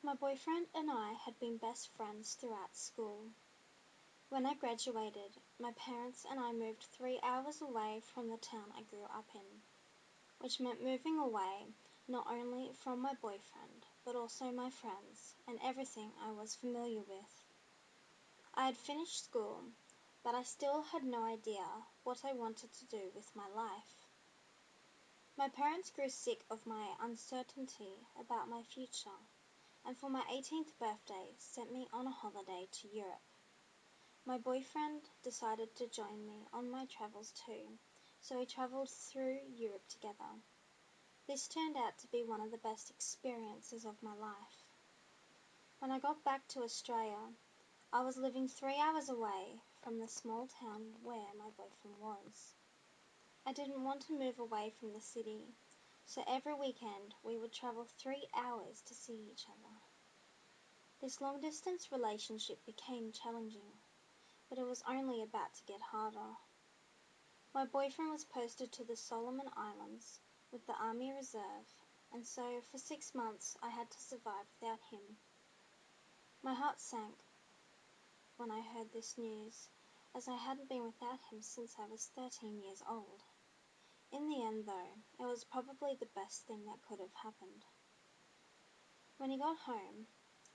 My boyfriend and I had been best friends throughout school. When I graduated, my parents and I moved 3 hours away from the town I grew up in, which meant moving away not only from my boyfriend, but also my friends and everything I was familiar with. I had finished school, but I still had no idea what I wanted to do with my life. My parents grew sick of my uncertainty about my future, and for my 18th birthday sent me on a holiday to Europe. My boyfriend decided to join me on my travels too, so we travelled through Europe together. This turned out to be one of the best experiences of my life. When I got back to Australia, I was living 3 hours away from the small town where my boyfriend was. I didn't want to move away from the city, so every weekend we would travel 3 hours to see each other. This long-distance relationship became challenging, but it was only about to get harder. My boyfriend was posted to the Solomon Islands with the Army Reserve, and so for 6 months I had to survive without him. My heart sank when I heard this news, as I hadn't been without him since I was 13 years old. In the end, though, it was probably the best thing that could have happened. When he got home,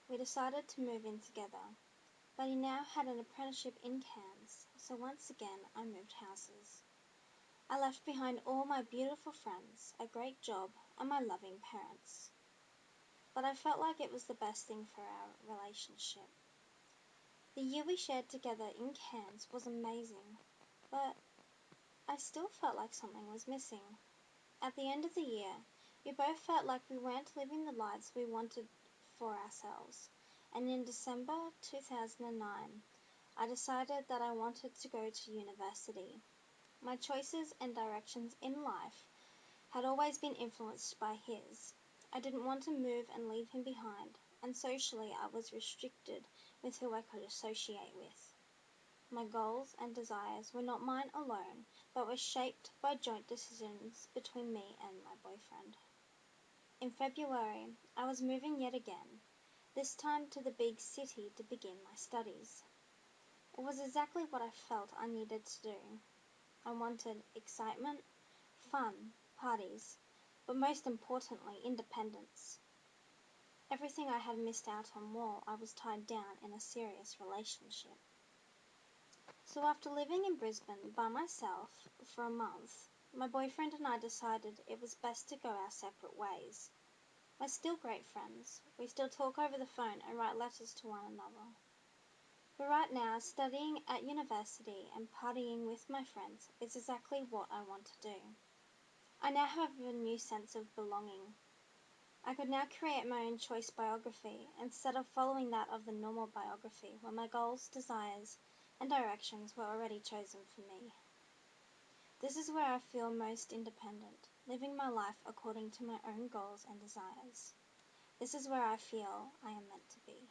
we decided to move in together, but he now had an apprenticeship in Cairns, so once again I moved houses. I left behind all my beautiful friends, a great job, and my loving parents. But I felt like it was the best thing for our relationship. The year we shared together in Cairns was amazing, but I still felt like something was missing. At the end of the year, we both felt like we weren't living the lives we wanted for ourselves, and in December 2009, I decided that I wanted to go to university. My choices and directions in life had always been influenced by his. I didn't want to move and leave him behind, and socially I was restricted with who I could associate with. My goals and desires were not mine alone, but were shaped by joint decisions between me and my boyfriend. In February, I was moving yet again, this time to the big city to begin my studies. It was exactly what I felt I needed to do. I wanted excitement, fun, parties, but most importantly, independence. Everything I had missed out on while I was tied down in a serious relationship. So after living in Brisbane by myself for a month, my boyfriend and I decided it was best to go our separate ways. We're still great friends. We still talk over the phone and write letters to one another. But right now, studying at university and partying with my friends is exactly what I want to do. I now have a new sense of belonging. I could now create my own choice biography instead of following that of the normal biography where my goals, desires, and directions were already chosen for me. This is where I feel most independent, living my life according to my own goals and desires. This is where I feel I am meant to be.